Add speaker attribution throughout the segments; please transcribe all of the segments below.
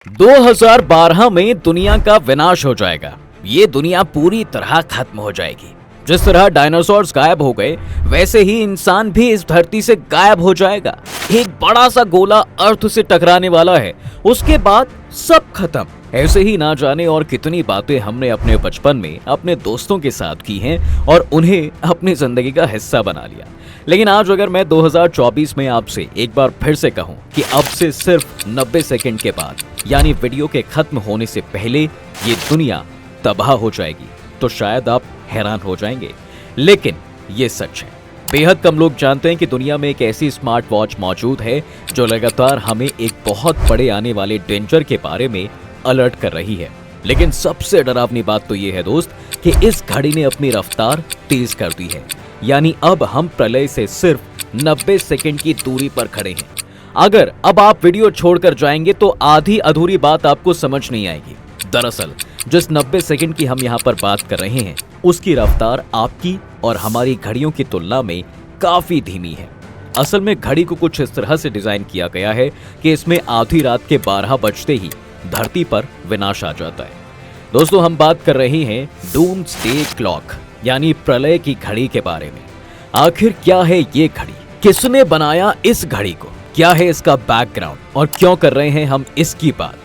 Speaker 1: 2012 में दुनिया का विनाश हो जाएगा। ये दुनिया पूरी तरह खत्म हो जाएगी। जिस तरह डायनासोर्स गायब हो गए, वैसे ही इंसान भी इस धरती से गायब हो जाएगा। एक बड़ा सा गोला अर्थ से टकराने वाला है, उसके बाद सब खत्म। ऐसे ही ना जाने और कितनी बातें हमने अपने बचपन में अपने दोस्तों के साथ की हैं और उन्हें अपनी जिंदगी का हिस्सा बना लिया। लेकिन आज अगर मैं 2024 में आपसे एक बार फिर से कहूं कि अब से सिर्फ 90 सेकंड के बाद, यानी वीडियो के खत्म होने से पहले ये दुनिया तबाह हो जाएगी, तो शायद आप हैरान हो जाएंगे, लेकिन ये सच है। बेहद कम लोग जानते हैं कि दुनिया में एक ऐसी स्मार्ट वॉच मौजूद है जो लगातार हमें एक बहुत बड़े आने वाले डेंजर के बारे में अलर्ट कर रही है। लेकिन सबसे डरावनी बात तो ये है दोस्त कि इस घड़ी ने अपनी रफ्तार तेज कर दी है, यानी अब हम प्रलय से सिर्फ 90 सेकंड की दूरी पर खड़े हैं। अगर अब आप वीडियो छोड़कर जाएंगे तो आधी अधूरी बात आपको समझ नहीं आएगी। दरअसल जिस 90 सेकंड की हम यहाँ पर बात कर रहे हैं, उसकी रफ्तार आपकी और हमारी घड़ियों की तुलना में काफी धीमी है। असल में घड़ी को कुछ इस तरह से डिजाइन किया गया है कि इसमें आधी रात के 12 बजते ही धरती पर विनाश आ जाता है। दोस्तों, हम बात कर रहे हैं डूम्सडे क्लॉक, यानी प्रलय की घड़ी के बारे में। आखिर क्या है ये घड़ी, किसने बनाया इस घड़ी को, क्या है इसका बैकग्राउंड और क्यों कर रहे हैं हम इसकी बात,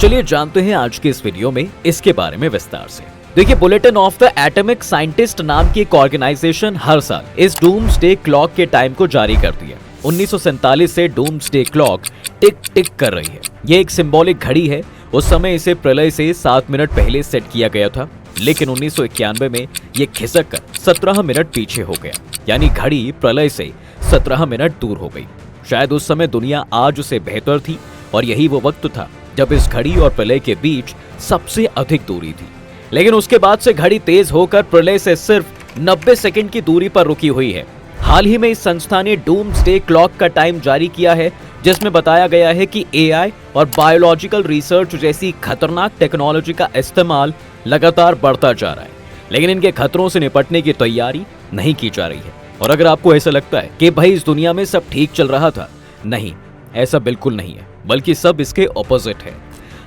Speaker 1: चलिए जानते हैं आज के इस वीडियो में इसके बारे में विस्तार से। देखिए, bulletin of the atomic scientist नाम की एक ऑर्गेनाइजेशन हर साल इस डूम्सडे क्लॉक के टाइम को जारी करती है। 1947 से डूम्सडे क्लॉक टिक टिक कर रही है। ये एक सिंबॉलिक घड़ी है। उस समय इसे प्रलय से 7 मिनट पहले सेट किया गया था, लेकिन 1991 में ये खिसक कर 17 मिनट पीछे हो गया, यानी घड़ी प्रलय से 17 मिनट दूर हो गई। शायद उस समय दुनिया आज से बेहतर थी और यही वो वक्त था जब इस घड़ी और प्रलय के बीच सबसे अधिक दूरी थी। लेकिन उसके बाद से घड़ी तेज होकर प्रलय से सिर्फ 90 सेकंड की दूरी पर रुकी हुई है। हाल ही में इस संस्था ने डूम्सडे क्लॉक का टाइम जारी किया है, जिसमें बताया गया है कि एआई और बायोलॉजिकल रिसर्च जैसी खतरनाक टेक्नोलॉजी का इस्तेमाल लगातार बढ़ता जा रहा है, लेकिन इनके खतरों से निपटने की तैयारी नहीं की जा रही है। और अगर आपको ऐसा लगता है कि भाई इस दुनिया में सब ठीक चल रहा था, नहीं, ऐसा बिल्कुल नहीं है, बल्कि सब इसके ऑपोजिट है।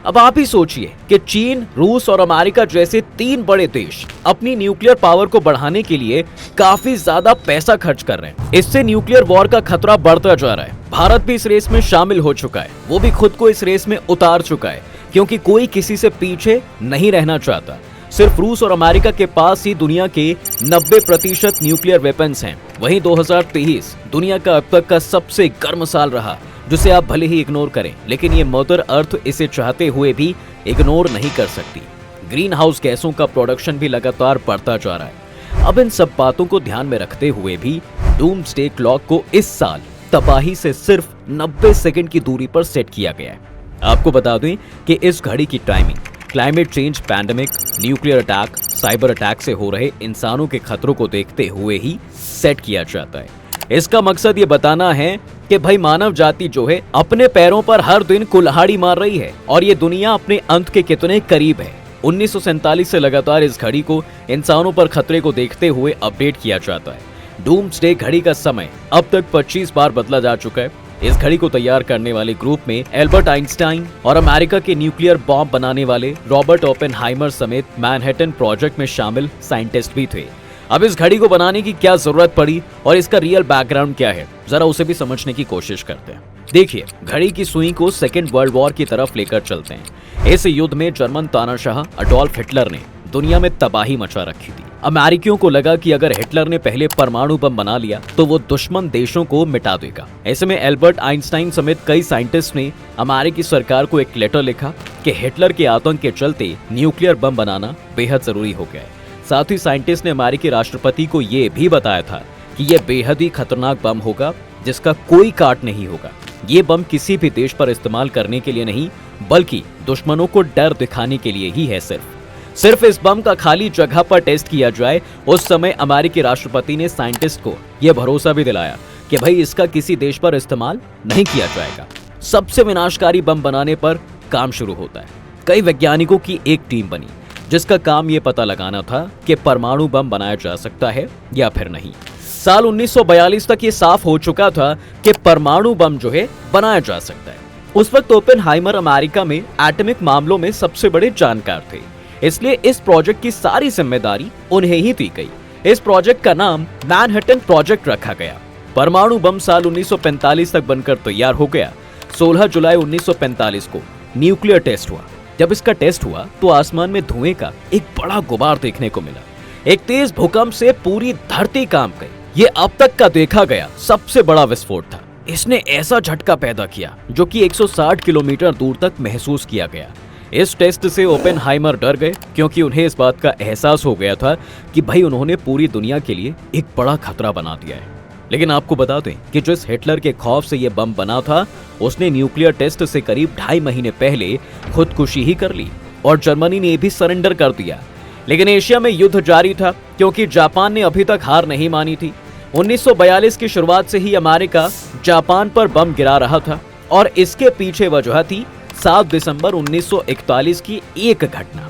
Speaker 1: अब आप ही सोचिए कि चीन, रूस और अमेरिका जैसे 3 बड़े देश अपनी न्यूक्लियर पावर को बढ़ाने के लिए काफी ज्यादा पैसा खर्च कर रहे हैं। इससे न्यूक्लियर वॉर का खतरा बढ़ता जा रहा है। भारत भी इस रेस में शामिल हो चुका है। वो भी खुद को इस रेस में उतार चुका है, क्योंकि कोई किसी से पीछे नहीं रहना चाहता। सिर्फ रूस और अमेरिका के पास ही दुनिया के 90% न्यूक्लियर वेपन्स हैं। वहीं 2023 दुनिया का अब तक का सबसे गर्म साल रहा, जिसे आप भले ही इग्नोर करें, लेकिन ये मदर अर्थ इसे चाहते हुए भी इग्नोर नहीं कर सकती। ग्रीन हाउस गैसों का प्रोडक्शन भी लगातार बढ़ता जा रहा है। अब इन सब बातों को ध्यान में रखते हुए भी डूम्सडे क्लॉक को इस साल तबाही से सिर्फ 90 सेकंड की दूरी पर सेट किया गया है। आपको बता दें कि इस घड़ी की timing climate change, pandemic, nuclear attack, cyber attack से हो रहे इंसानों के खतरों को देखते हुए ही सेट किया जाता है। इसका मकसद ये बताना है कि भाई मानव जाति जो है अपने पैरों पर हर दिन कुल्हाड़ी मार रही है और ये दुनिया अपने अंत के कितने करीब है। 1947 से लगातार इस घड़ी को इंसानों पर खतरे को देखते हुए अपडेट किया जाता है। डूम्सडे घड़ी का समय अब तक 25 बार बदला जा चुका है। इस घड़ी को तैयार करने वाले ग्रुप में एल्बर्ट आइंस्टाइन और अमेरिका के न्यूक्लियर बॉम्ब बनाने वाले रॉबर्ट ओपेनहाइमर समेत मैनहट्टन प्रोजेक्ट में शामिल साइंटिस्ट भी थे। अब इस घड़ी को बनाने की क्या जरूरत पड़ी और इसका रियल बैकग्राउंड क्या है, जरा उसे भी समझने की कोशिश करते हैं। देखिए, घड़ी की सुई को सेकेंड वर्ल्ड वॉर की तरफ लेकर चलते हैं। इस युद्ध में जर्मन तानाशाह अडोल्फ हिटलर ने दुनिया में तबाही मचा रखी थी। अमेरिकियों को लगा कि अगर हिटलर ने पहले परमाणु बम बना लिया तो वो दुश्मन देशों को मिटा देगा। ऐसे में एल्बर्ट आइंस्टाइन समेत कई साइंटिस्ट ने अमेरिकी सरकार को एक लेटर लिखा कि हिटलर के आतंक के चलते न्यूक्लियर बम बनाना बेहद जरूरी हो गया है। साथ ही साइंटिस्ट ने अमेरिकी राष्ट्रपति को ये भी बताया था कि यह बेहद ही खतरनाक बम होगा, जिसका कोई काट नहीं होगा। ये बम किसी भी देश पर इस्तेमाल करने के लिए नहीं, बल्कि दुश्मनों को डर दिखाने के लिए ही है। सिर्फ इस बम का खाली जगह पर टेस्ट किया जाए। उस समय अमेरिकी राष्ट्रपति ने साइंटिस्ट को यह भरोसा भी दिलाया कि भाई इसका किसी देश पर इस्तेमाल नहीं किया जाएगा। सबसे विनाशकारी बम बनाने पर काम शुरू होता है। कई वैज्ञानिकों की एक टीम बनी, जिसका काम ये पता लगाना था कि परमाणु बम बनाया जा सकता है या फिर नहीं। साल 1942 तक ये साफ हो चुका था कि परमाणु बम जो है बनाया जा सकता है। उस वक्त ओपेनहाइमर अमेरिका में एटॉमिक मामलों में सबसे बड़े जानकार थे, इसलिए इस प्रोजेक्ट की सारी जिम्मेदारी उन्हें ही दी गई। इस प्रोजेक्ट का नाम मैनहट्टन प्रोजेक्ट रखा गया। परमाणु बम साल 1945 तक बनकर तैयार हो गया। 16 जुलाई 1945 को न्यूक्लियर टेस्ट हुआ। जब इसका टेस्ट हुआ तो आसमान में धुएं का एक बड़ा गुबार देखने को मिला। एक तेज भूकंप से पूरी धरती कांप गई। ये अब तक का देखा गया सबसे बड़ा विस्फोट था। इसने ऐसा झटका पैदा किया जो कि 160 किलोमीटर दूर तक महसूस किया गया। इस टेस्ट से ओपेनहाइमर डर गए, क्योंकि उन्हें इस बात का एहसास हो गया था कि भाई उन्होंने पूरी दुनिया के लिए एक बड़ा खतरा बना दिया है। लेकिन आपको बता दें कि जिस हिटलर के खौफ से यह बम बना था, उसने न्यूक्लियर टेस्ट से करीब 2.5 महीने पहले खुदकुशी ही कर ली और जर्मनी ने भी सरेंडर कर दिया। लेकिन एशिया में युद्ध जारी था, क्योंकि जापान ने अभी तक हार नहीं मानी थी। 1942 की शुरुआत से ही अमेरिका जापान पर बम गिरा रहा था और इसके पीछे वजह थी 7 दिसंबर 1941 की एक घटना।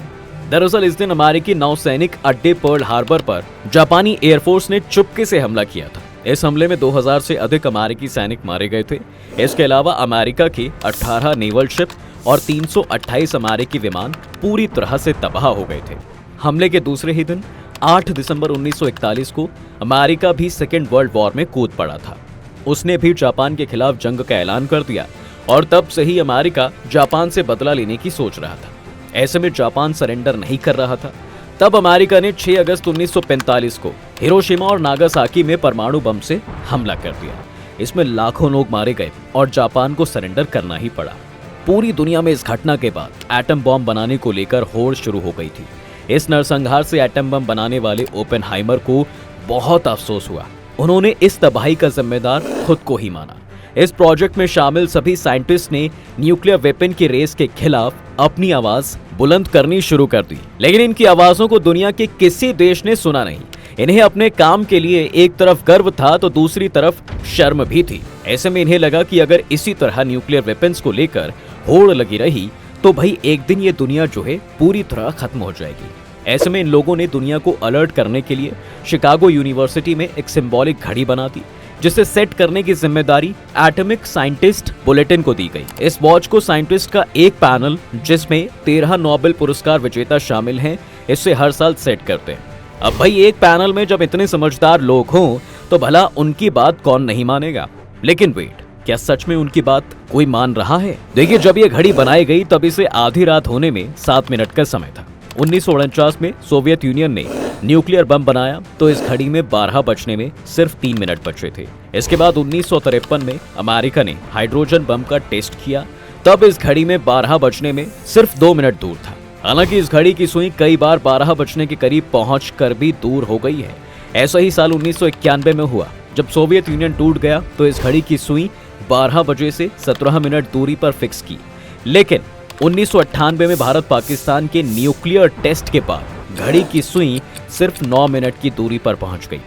Speaker 1: दरअसल इस दिन अमेरिकी नौसैनिक अड्डे पर्ल हार्बर पर जापानी एयरफोर्स ने चुपके से हमला किया था। इस हमले में 2000 से अधिक अमेरिकी सैनिक मारे गए थे। इसके अलावा अमेरिका के 18 नेवल शिप और 328 अमेरिकी विमान पूरी तरह से तबाह हो गए थे। हमले के दूसरे ही दिन 8 दिसंबर 1941 को अमेरिका भी सेकेंड वर्ल्ड वॉर में कूद पड़ा था। उसने भी जापान के खिलाफ जंग का ऐलान कर दिया और तब से ही अमेरिका जापान से बदला लेने की सोच रहा था। ऐसे में जापान सरेंडर नहीं कर रहा था। तब अमेरिका ने 6 अगस्त 1945 को हिरोशिमा और नागासाकी में परमाणु बम से हमला कर दिया। इसमें लाखों लोग मारे गए और जापान को सरेंडर करना ही पड़ा। पूरी दुनिया में इस घटना के बाद एटम बम बनाने को लेकर होड़ शुरू हो गई थी। इस नरसंहार से एटम बम बनाने वाले ओपेनहाइमर को बहुत अफसोस हुआ। उन्होंने इस तबाही का जिम्मेदार खुद को ही माना। इस प्रोजेक्ट में शामिल सभी साइंटिस्ट ने न्यूक्लियर वेपन की रेस के खिलाफ अपनी आवाज बुलंद करनी शुरू कर दी, लेकिन इनकी आवाजों को दुनिया के किसी देश ने सुना नहीं। इन्हें अपने काम के लिए एक तरफ गर्व था तो दूसरी तरफ शर्म भी थी। ऐसे में इन्हें लगा कि अगर इसी तरह न्यूक्लियर वेपन्स को लेकर होड़ लगी रही तो भाई एक दिन ये दुनिया जो है पूरी तरह खत्म हो जाएगी। ऐसे में इन लोगों ने दुनिया को अलर्ट करने के लिए शिकागो यूनिवर्सिटी में एक सिंबॉलिक घड़ी बना दी, जिसे सेट करने की जिम्मेदारी एटॉमिक साइंटिस्ट बुलेटिन को दी गई। इस वॉच को साइंटिस्ट का एक पैनल, जिसमें 13 नोबेल पुरस्कार विजेता शामिल हैं, इससे हर साल सेट करते हैं। अब भाई एक पैनल में जब इतने समझदार लोग हों तो भला उनकी बात कौन नहीं मानेगा। लेकिन वेट, क्या सच में उनकी बात कोई मान रहा है? देखिए, जब ये घड़ी बनाई गई तब इसे आधी रात होने में 7 मिनट का समय था। 1949 में सोवियत यूनियन ने न्यूक्लियर बम बनाया तो इस घड़ी में 12 बजने में सिर्फ 3 मिनट बचे थे। इसके बाद 1953 में अमेरिका ने हाइड्रोजन बम का टेस्ट किया, तब इस घड़ी में 12 बजने में सिर्फ 2 मिनट दूर था। हालांकि इस घड़ी की सुई कई बार 12 बजने के करीब पहुंच कर भी दूर हो गई है। ऐसा ही साल 1991 में हुआ, जब सोवियत यूनियन टूट गया तो इस घड़ी की सुई 12 बजे से 17 मिनट दूरी पर फिक्स की। लेकिन 1998 में भारत पाकिस्तान के न्यूक्लियर टेस्ट के बाद घड़ी की सुई सिर्फ 9 मिनट की दूरी पर पहुंच गई।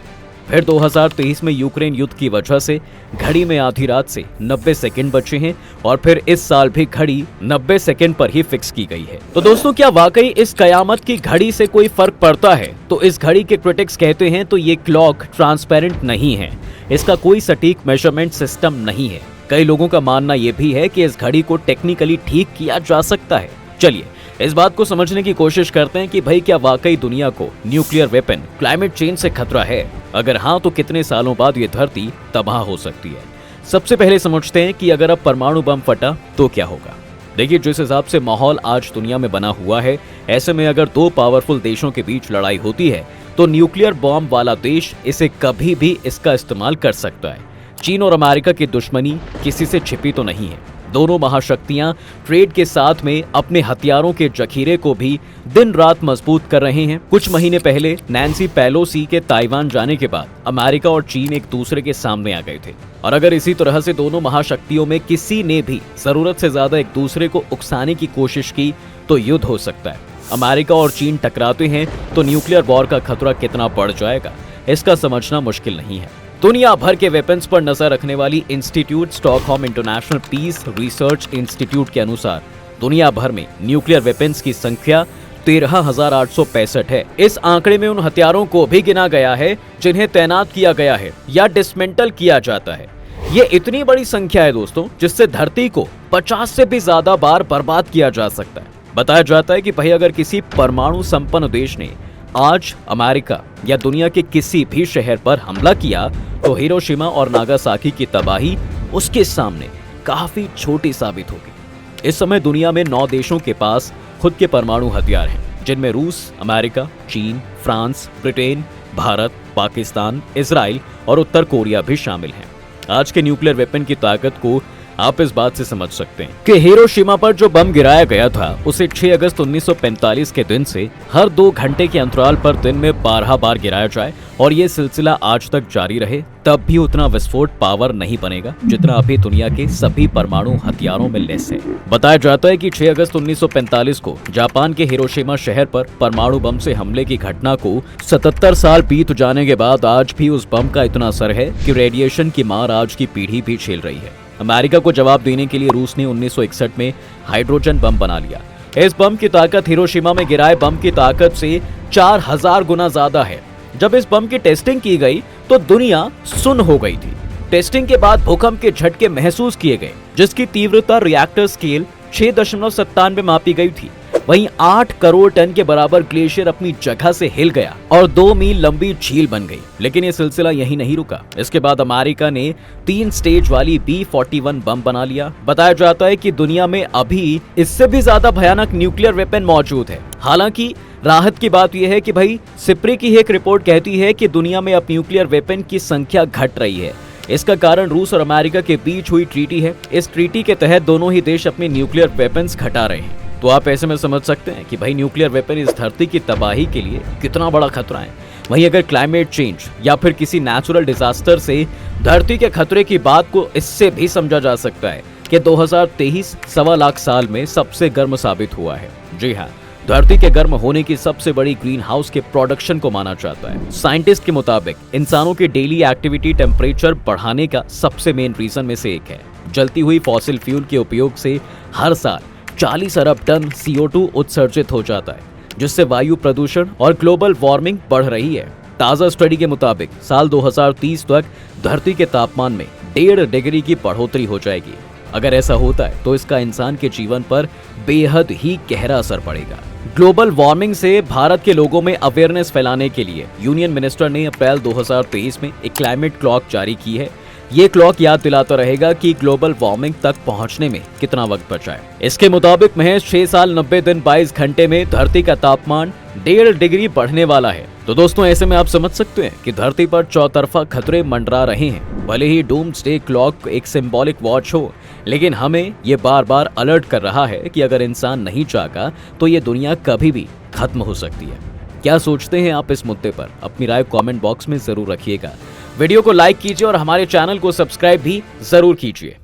Speaker 1: फिर 2023 में यूक्रेन युद्ध की वजह से घड़ी में आधी रात से 90 सेकंड बचे हैं और फिर इस साल भी घड़ी 90 सेकंड पर ही फिक्स की गई है। तो दोस्तों, क्या वाकई इस कयामत की घड़ी से कोई फर्क पड़ता है? तो इस घड़ी के क्रिटिक्स कहते हैं तो ये क्लॉक ट्रांसपेरेंट नहीं है, इसका कोई सटीक मेजरमेंट सिस्टम नहीं है। कई लोगों का मानना यह भी है कि इस घड़ी को टेक्निकली ठीक किया जा सकता है। चलिए इस बात को समझने की कोशिश करते हैं कि भाई क्या वाकई दुनिया को न्यूक्लियर वेपन क्लाइमेट चेंज से खतरा है? अगर हाँ, तो कितने सालों बाद ये धरती तबाह हो सकती है। सबसे पहले समझते हैं कि अगर अब परमाणु बम फटा तो क्या होगा। देखिए, जिस हिसाब से माहौल आज दुनिया में बना हुआ है, ऐसे में अगर 2 पावरफुल देशों के बीच लड़ाई होती है तो न्यूक्लियर बॉम्ब वाला देश इसे कभी भी इसका इस्तेमाल कर सकता है। चीन और अमेरिका की दुश्मनी किसी से छिपी तो नहीं है। दोनों महाशक्तियां ट्रेड के साथ में अपने हथियारों के जखीरे को भी दिन रात मजबूत कर रहे हैं। कुछ महीने पहले नैन्सी पेलोसी के ताइवान जाने के बाद अमेरिका और चीन एक दूसरे के सामने आ गए थे, और अगर इसी तरह से दोनों महाशक्तियों में किसी ने भी जरूरत से ज्यादा एक दूसरे को उकसाने की कोशिश की तो युद्ध हो सकता है। अमेरिका और चीन टकराते हैं तो न्यूक्लियर वॉर का खतरा कितना बढ़ जाएगा, इसका समझना मुश्किल नहीं है। दुनिया भर के वेपन्स पर नजर रखने वाली institute Stockholm International Peace Research Institute के अनुसार दुनिया भर में न्यूक्लियर वेपन्स की संख्या 13,865 है। इस आंकड़े में उन हथियारों को भी गिना गया है जिन्हें तैनात किया गया है या डिसमेंटल किया जाता है। ये इतनी बड़ी संख्या है दोस्तों, जिससे धरती को 50 से भी ज्यादा बार बर्बाद किया जा सकता है। बताया जाता है कि भाई अगर किसी परमाणु संपन्न देश ने आज अमेरिका या दुनिया के किसी भी शहर पर हमला किया तो हिरोशिमा और नागासाकी की तबाही उसके सामने काफी छोटी साबित होगी। इस समय दुनिया में 9 देशों के पास खुद के परमाणु हथियार हैं, जिनमें रूस, अमेरिका, चीन, France, Britain, Bharat, Pakistan, Israel और उत्तर कोरिया भी शामिल हैं। आज के न्यूक्लियर वेपन की ताकत को आप इस बात से समझ सकते हैं कि हिरोशिमा पर जो बम गिराया गया था उसे 6 अगस्त 1945 के दिन से हर 2 घंटे के अंतराल पर दिन में 12 बार गिराया जाए और ये सिलसिला आज तक जारी रहे, तब भी उतना विस्फोट पावर नहीं बनेगा जितना अभी दुनिया के सभी परमाणु हथियारों में लेस है। बताया जाता है कि 6 अगस्त 1945 को जापान के हिरोशिमा शहर पर परमाणु बम से हमले की घटना को 77 साल बीत जाने के बाद आज भी उस बम का इतना असर है कि रेडिएशन की मार आज की पीढ़ी भी झेल रही है। अमेरिका को जवाब देने के लिए रूस ने 1961 में हाइड्रोजन बम बना लिया। इस बम की ताकत हिरोशिमा में गिराए बम की ताकत से 4000 गुना ज्यादा है। जब इस बम की टेस्टिंग की गई तो दुनिया सुन्न हो गई थी। टेस्टिंग के बाद भूकंप के झटके महसूस किए गए, जिसकी तीव्रता रिएक्टर स्केल 6.97 मापी गई थी। वहीं 8 करोड़ टन के बराबर ग्लेशियर अपनी जगह से हिल गया और 2 मील लंबी झील बन गई। लेकिन ये सिलसिला यही नहीं रुका। इसके बाद अमेरिका ने 3 स्टेज वाली B-41 बम बना लिया। बताया जाता है कि दुनिया में अभी इससे भी ज्यादा भयानक न्यूक्लियर वेपन मौजूद है। हालांकि राहत की बात यह है कि भाई सिप्री की एक रिपोर्ट कहती है कि दुनिया में अब न्यूक्लियर वेपन की संख्या घट रही है। इसका कारण रूस और अमेरिका के बीच हुई ट्रीटी है। इस ट्रीटी के तहत दोनों ही देश अपने न्यूक्लियर वेपन्स घटा रहे हैं। तो आप ऐसे में समझ सकते हैं कि भाई न्यूक्लियर वेपन इस धरती की तबाही के लिए कितना बड़ा खतरा है। वहीं अगर क्लाइमेट चेंज या फिर किसी नेचुरल डिजास्टर से धरती के खतरे की बात को इससे भी समझा जा सकता है कि 2023 सवा लाख साल में सबसे गर्म साबित हुआ है। जी हाँ, धरती के गर्म होने की सबसे बड़ी ग्रीन हाउस के प्रोडक्शन को माना जाता है। साइंटिस्ट के मुताबिक इंसानों की डेली एक्टिविटी टेम्परेचर बढ़ाने का सबसे मेन रीजन में से एक है। जलती हुई फॉसिल फ्यूल के उपयोग से हर साल 40 अरब टन CO2 उत्सर्जित हो जाता है, जिससे वायु प्रदूषण और ग्लोबल वार्मिंग बढ़ रही है। ताजा स्टडी के मुताबिक साल 2030 तक धरती के तापमान में 1.5 डिग्री की बढ़ोतरी हो जाएगी। अगर ऐसा होता है तो इसका इंसान के जीवन पर बेहद ही गहरा असर पड़ेगा। ग्लोबल वार्मिंग से भारत के लोगों में अवेयरनेस फैलाने के लिए यूनियन मिनिस्टर ने अप्रैल 2023 में एक क्लाइमेट क्लॉक जारी की है। ये क्लॉक याद दिलाता रहेगा कि ग्लोबल वार्मिंग तक पहुंचने में कितना वक्त बचा है। इसके मुताबिक महज 6 साल 90 दिन 22 घंटे में धरती का तापमान 1.5 डिग्री बढ़ने वाला है। तो दोस्तों ऐसे में आप समझ सकते हैं कि धरती पर चौतरफा खतरे मंडरा रहे हैं। भले ही डूम्सडे क्लॉक एक सिंबॉलिक वॉच हो, लेकिन हमें ये बार बार अलर्ट कर रहा है कि अगर इंसान नहीं जागा तो ये दुनिया कभी भी खत्म हो सकती है। क्या सोचते हैं आप इस मुद्दे पर? अपनी राय कमेंट बॉक्स में जरूर रखिएगा। वीडियो को लाइक कीजिए और हमारे चैनल को सब्सक्राइब भी जरूर कीजिए।